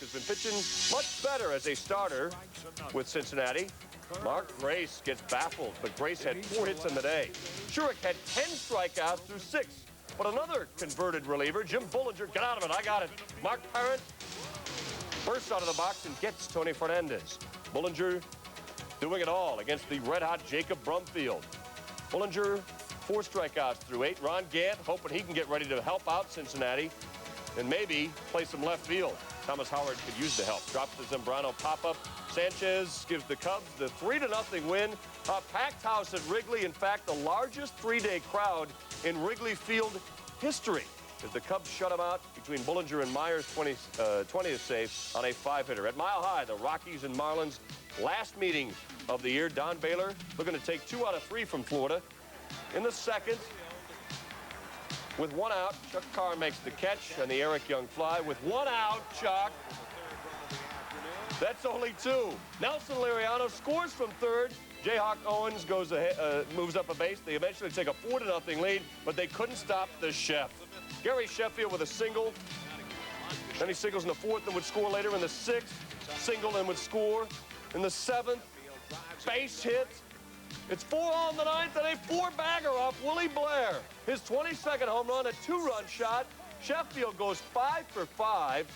has been pitching much better as a starter with Cincinnati. Mark Grace gets baffled, but Grace had 4 hits in the day. Schurik had 10 strikeouts through 6. But another converted reliever, Jim Bullinger, get out of it, I got it. Mark Parent bursts out of the box and gets Tony Fernandez. Bullinger doing it all against the red-hot Jacob Brumfield. Bullinger, 4 strikeouts through 8. Ron Gant hoping he can get ready to help out Cincinnati and maybe play some left field. Thomas Howard could use the help. Drops the Zambrano pop-up. Sanchez gives the Cubs the 3-0 win. A packed house at Wrigley. In fact, the largest 3-day crowd in Wrigley Field history, as the Cubs shut them out between Bullinger and Myers' 20th save on a 5-hitter. At Mile High, the Rockies and Marlins last meeting of the year. Don Baylor looking to take 2 out of 3 from Florida. In the second, with 1 out, Chuck Carr makes the catch on the Eric Young fly. With 1 out, Chuck. That's only 2. Nelson Liriano scores from third. Jayhawk Owens goes ahead, moves up a base. They eventually take a 4-0 lead, but they couldn't stop the chef. Gary Sheffield with a single. Then he singles in the 4th and would score later. In the 6th, single and would score. In the 7th, base hit. It's 4 on the 9th and a 4-bagger off Willie Blair. His 22nd home run, a 2-run shot. Sheffield goes 5 for 5.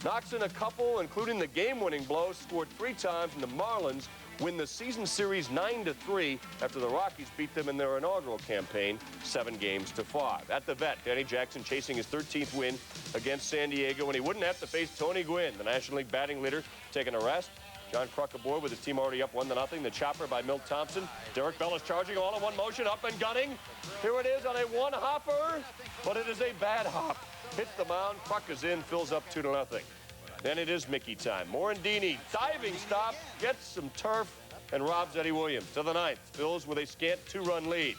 Knocks in a couple, including the game-winning blow. Scored 3 times, and the Marlins win the season series 9-3 after the Rockies beat them in their inaugural campaign 7-5. At the vet, Danny Jackson chasing his 13th win against San Diego, and he wouldn't have to face Tony Gwynn, the National League batting leader, taking a rest. John Kruk aboard with his team already up 1-0. The chopper by Milt Thompson. Derek Bell is charging all in one motion, up and gunning. Here it is on a 1-hopper, but it is a bad hop. Hits the mound, Kruk is in, fills up 2-0. Then it is Mickey time. Morandini, diving stop, gets some turf, and robs Eddie Williams. To the 9th, Phillies with a scant 2-run lead.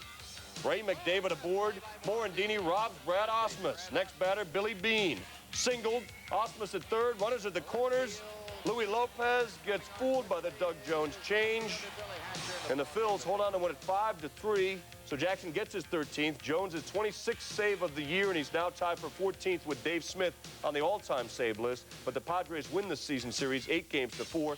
Ray McDavid aboard. Morandini robs Brad Ausmus. Next batter, Billy Beane. Singled, Ausmus at third, runners at the corners. Louis Lopez gets fooled by the Doug Jones change. And the Phils hold on to win it 5-3. So Jackson gets his 13th. Jones' is 26th save of the year, and he's now tied for 14th with Dave Smith on the all-time save list. But the Padres win the season series 8-4.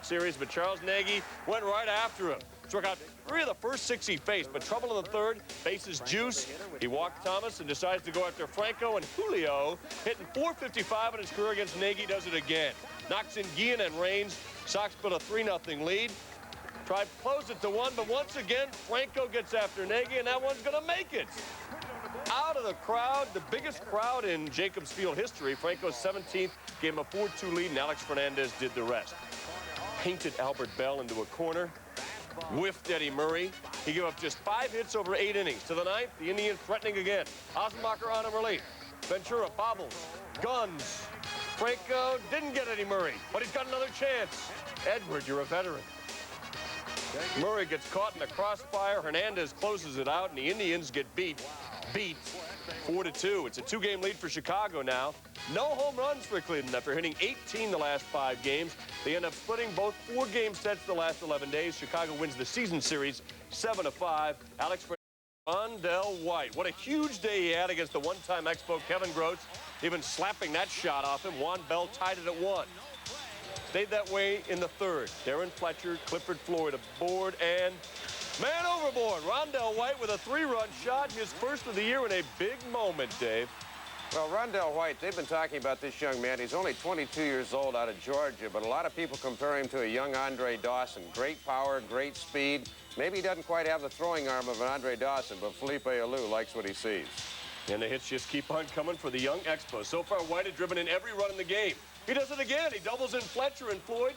Series, but Charles Nagy went right after him. Struck out 3 of the first 6 he faced, but trouble in the 3rd. Bases juice. He walked Thomas and decides to go after Franco, and Julio, hitting .455 in his career against Nagy, does it again. Knocks in Guillen and Raines. Sox built a 3-0 lead. Tried to close it to 1, but once again, Franco gets after Nagy, and that one's going to make it. Out of the crowd, the biggest crowd in Jacobs Field history. Franco's 17th gave him a 4-2 lead, and Alex Fernandez did the rest. Painted Albert Bell into a corner. Whiffed Eddie Murray. He gave up just 5 hits over 8 innings. To the 9th, the Indians threatening again. Osmacher on a relief. Ventura bobbles. Guns. Franco didn't get Eddie Murray, but he's got another chance. Edward, you're a veteran. Murray gets caught in the crossfire. Hernandez closes it out, and the Indians get beat 4-2. It's a 2-game lead for Chicago now. No home runs for Cleveland after hitting 18 the last 5 games. They end up splitting both 4-game sets the last 11 days. Chicago wins the season series 7-5. Alex Rondell White. What a huge day he had against the one-time Expo Kevin Gross. Even slapping that shot off him. Juan Bell tied it at 1. Stayed that way in the 3rd. Darren Fletcher, Clifford Floyd aboard, and man overboard. Rondell White with a 3-run shot, his first of the year in a big moment, Dave. Well, Rondell White, they've been talking about this young man. He's only 22 years old out of Georgia, but a lot of people compare him to a young Andre Dawson. Great power, great speed. Maybe he doesn't quite have the throwing arm of an Andre Dawson, but Felipe Alou likes what he sees. And the hits just keep on coming for the young Expos. So far, White has driven in every run in the game. He does it again. He doubles in Fletcher and Floyd.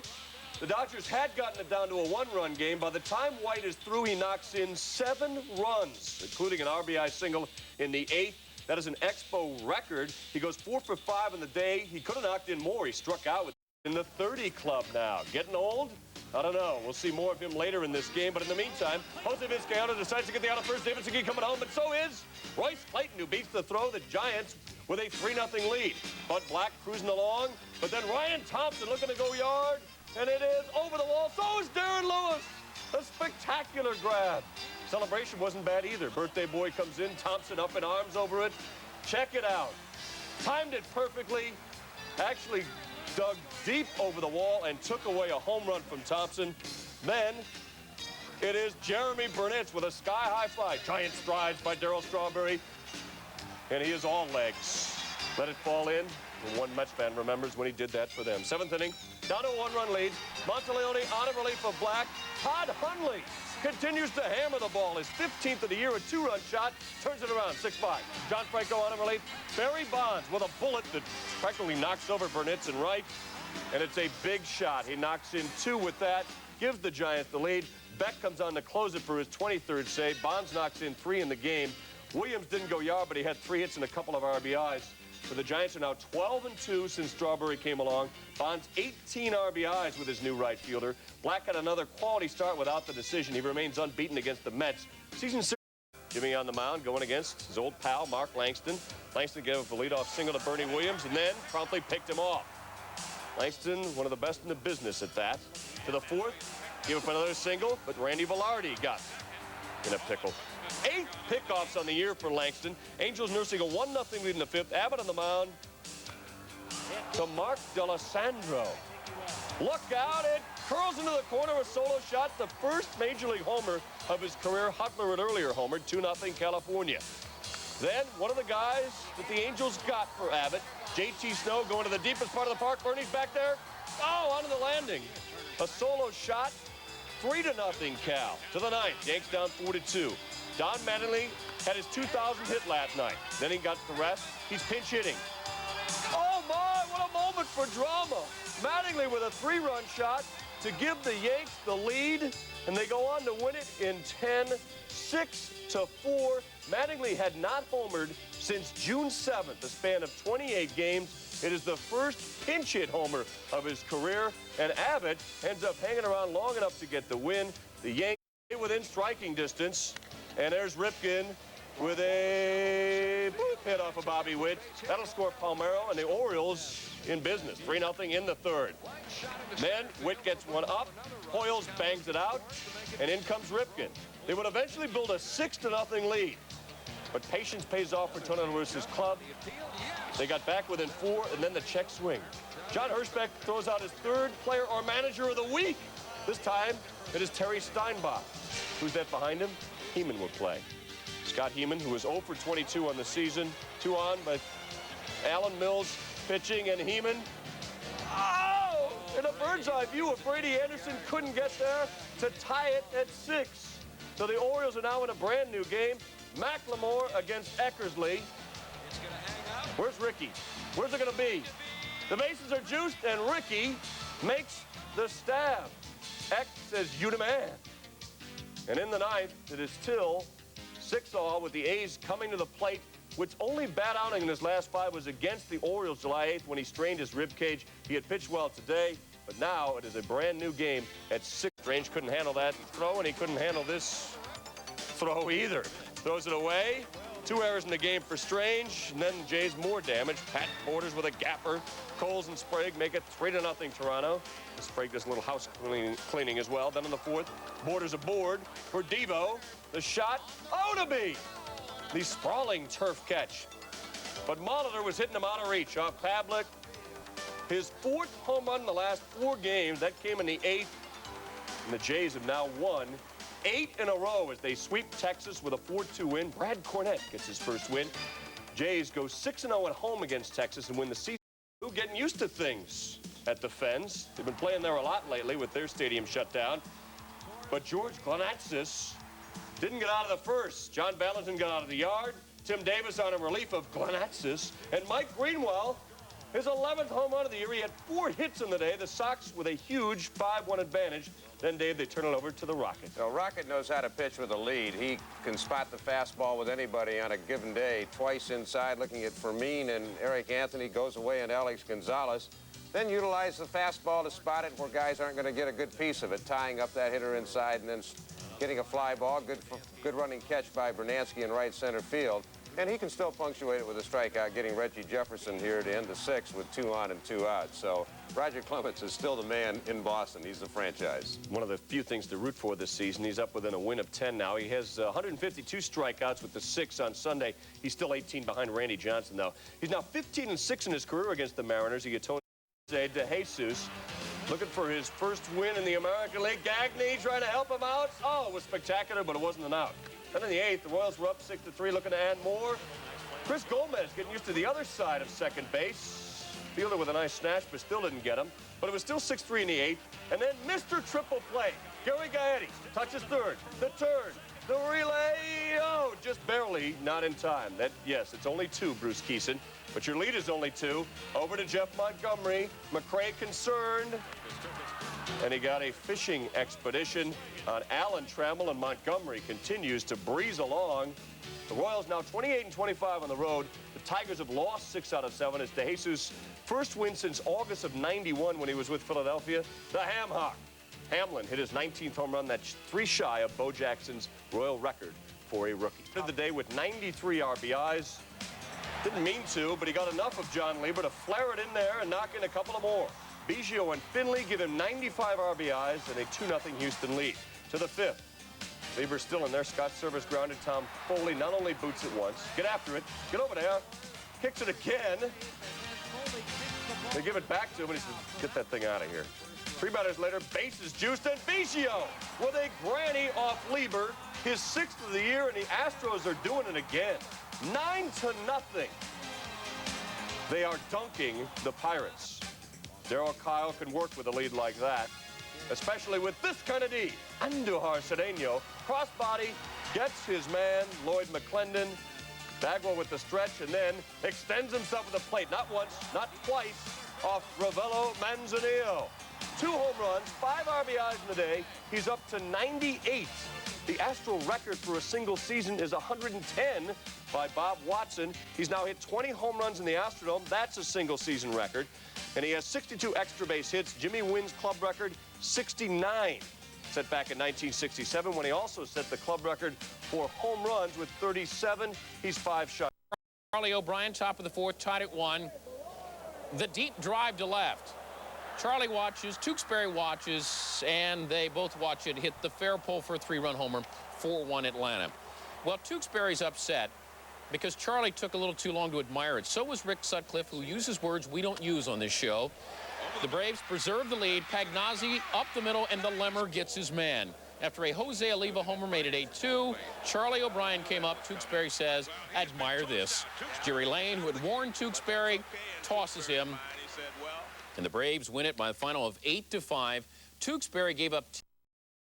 The Dodgers had gotten it down to a 1-run game. By the time White is through, he knocks in 7 runs, including an RBI single in the 8th. That is an Expo record. He goes 4 for 5 in the day. He could have knocked in more. He struck out in the 30 club now. Getting old? I don't know. We'll see more of him later in this game. But in the meantime, Jose Vizcaino decides to get the out of first. David Segui coming home, but so is Royce Clayton, who beats the throw. The Giants with a 3-0 lead. Bud Black cruising along, but then Ryan Thompson looking to go yard, and it is over the wall. So is Darren Lewis. A spectacular grab. Celebration wasn't bad either. Birthday boy comes in, Thompson up in arms over it. Check it out. Timed it perfectly. Actually dug deep over the wall and took away a home run from Thompson. Then it is Jeremy Burnett's with a sky-high fly. Giant strides by Darryl Strawberry. And he is all legs. Let it fall in. And one Mets fan remembers when he did that for them. 7th inning, down to a 1-run lead. Monteleone on a relief of Black. Todd Hundley continues to hammer the ball. His 15th of the year, a 2-run shot. Turns it around, 6-5. John Franco on a relief. Barry Bonds with a bullet that practically knocks over Burnett's in right. And it's a big shot. He knocks in 2 with that. Gives the Giants the lead. Beck comes on to close it for his 23rd save. Bonds knocks in 3 in the game. Williams didn't go yard, but he had 3 hits and a couple of RBIs. So the Giants are now 12-2 since Strawberry came along. Bonds 18 RBIs with his new right fielder. Black had another quality start without the decision. He remains unbeaten against the Mets. Season 6, Jimmy on the mound going against his old pal, Mark Langston. Langston gave up a leadoff single to Bernie Williams and then promptly picked him off. Langston, one of the best in the business at that. To the 4th, gave up another single, but Randy Velarde got in a pickle. 8 pickoffs on the year for Langston. Angels nursing a 1-0 lead in the 5th. Abbott on the mound to Mark D'Alessandro. Look out, it curls into the corner, a solo shot. The first Major League homer of his career. Hutler had earlier homered, 2-0 California. Then one of the guys that the Angels got for Abbott, JT Snow, going to the deepest part of the park. Bernie's back there. Oh, onto the landing. A solo shot. 3-0 Cal. To the 9th. Yanks down 4-2. Don Mattingly had his 2,000th hit last night. Then he got the rest. He's pinch hitting. Oh, my, what a moment for drama. Mattingly with a 3-run shot to give the Yanks the lead, and they go on to win it in 10, 6-4. Mattingly had not homered since June 7th, a span of 28 games. It is the first pinch hit homer of his career, and Abbott ends up hanging around long enough to get the win. The Yankees within striking distance, and there's Ripken with a hit off of Bobby Witt. That'll score Palmeiro, and the Orioles in business. 3-0 in the 3rd. Then Witt gets one up. Hoyles bangs it out, and in comes Ripken. They would eventually build a 6-0 lead, but patience pays off for Tony Lewis's club. They got back within 4, and then the check swing. John Hirschbeck throws out his 3rd player or manager of the week. This time, it is Terry Steinbach. Who's that behind him? Heeman will play. Scott Heeman, who is 0 for 22 on the season. 2 on by Alan Mills pitching, and Heeman. Oh! In a bird's-eye view, if Brady Anderson couldn't get there to tie it at 6. So the Orioles are now in a brand-new game. McLemore against Eckersley. Where's Ricky? Where's it going to be? The bases are juiced, and Ricky makes the stab. Eck says, "You the man." And in the 9th, it is still 6-all with the A's coming to the plate. Which only bad outing in his last 5 was against the Orioles July 8th when he strained his rib cage. He had pitched well today, but now it is a brand new game at 6. Strange couldn't handle that throw, and he couldn't handle this throw either. Throws it away. 2 errors in the game for Strange, and then Jays more damage. Pat Borders with a gapper. Coles and Sprague make it 3-0 Toronto. Sprague does a little house cleaning as well. Then in the 4th, Borders aboard for Devo. The shot, Owneby. The sprawling turf catch. But Molitor was hitting him out of reach off Pavlik. His 4th home run in the last 4 games. That came in the 8th. And the Jays have now won 8 in a row as they sweep Texas with a 4-2 win. Brad Cornett gets his first win. Jays go 6-0 at home against Texas and win the season. Getting used to things at the Fens. They've been playing there a lot lately with their stadium shut down. But George Glenatsis didn't get out of the 1st. John Valentin got out of the yard. Tim Davis on a relief of Glenatsis. And Mike Greenwell, his 11th home run of the year. He had 4 hits in the day. The Sox with a huge 5-1 advantage. Then, Dave, they turn it over to the Rocket. Now, Rocket knows how to pitch with a lead. He can spot the fastball with anybody on a given day. Twice inside, looking at Fermin, and Eric Anthony goes away on Alex Gonzalez. Then utilize the fastball to spot it where guys aren't going to get a good piece of it, tying up that hitter inside and then getting a fly ball. Good running catch by Bernansky in right center field. And he can still punctuate it with a strikeout, getting Reggie Jefferson here to end the sixth with 2 on and 2 out. So Roger Clemens is still the man in Boston. He's the franchise. One of the few things to root for this season. He's up within a win of 10 now. He has 152 strikeouts with the 6 on Sunday. He's still 18 behind Randy Johnson, though. He's now 15-6 in his career against the Mariners. He gets de Jesus looking for his first win in the American League. Gagne trying to help him out. Oh, it was spectacular, but it wasn't an out. And in the 8th, the Royals were up 6-3, looking to add more. Chris Gomez getting used to the other side of second base. Fielder with a nice snatch, but still didn't get him. But it was still 6-3 in the 8th. And then Mr. Triple Play, Gary Gaetti, touches third, the turn, the relay. Oh, just barely, not in time. Yes, it's only 2, Bruce Keeson. But your lead is only 2. Over to Jeff Montgomery. McRae concerned. And he got a fishing expedition on Allen Trammell, and Montgomery continues to breeze along. The Royals now 28-25 on the road. The Tigers have lost 6 out of 7. It's DeJesus' first win since August of '91 when he was with Philadelphia. The Ham Hock. Hamlin hit his 19th home run. That's 3 shy of Bo Jackson's Royal record for a rookie. Ended the day with 93 RBIs. Didn't mean to, but he got enough of John Lieber to flare it in there and knock in a couple of more. Biggio and Finley give him 95 RBIs and a 2-0 Houston lead. To the 5th. Lieber's still in there. Scott Service grounded. Tom Foley not only boots it once. Get after it. Get over there. Kicks it again. They give it back to him, and he says, get that thing out of here. 3 batters later, bases juiced, and Biggio with a granny off Lieber. His 6th of the year, and the Astros are doing it again. 9-0. They are dunking the Pirates. Darryl Kyle can work with a lead like that, especially with this kind of D. Andujar Cedeno, crossbody, gets his man, Lloyd McClendon. Bagwell with the stretch, and then extends himself with the plate. Not once, not twice, off Ravello Manzanillo. 2 home runs, 5 RBIs in the day. He's up to 98. The Astro record for a single season is 110 by Bob Watson. He's now hit 20 home runs in the Astrodome. That's a single season record. And he has 62 extra base hits. Jimmy Wynn's club record, 69. Set back in 1967 when he also set the club record for home runs with 37. He's 5 shots. Charlie O'Brien, top of the 4th, tied at 1. The deep drive to left. Charlie watches, Tewksbury watches, and they both watch it hit the fair pole for a 3-run homer, 4-1 Atlanta. Well, Tewksbury's upset because Charlie took a little too long to admire it. So was Rick Sutcliffe, who uses words we don't use on this show. The Braves preserve the lead. Pagnozzi up the middle, and the Lemmer gets his man. After a Jose Oliva homer made it 8-2, Charlie O'Brien came up. Tewksbury says, admire this. Jerry Lane, who had warned Tewksbury, tosses him. And the Braves win it by a final of 8-5. Tewksbury gave up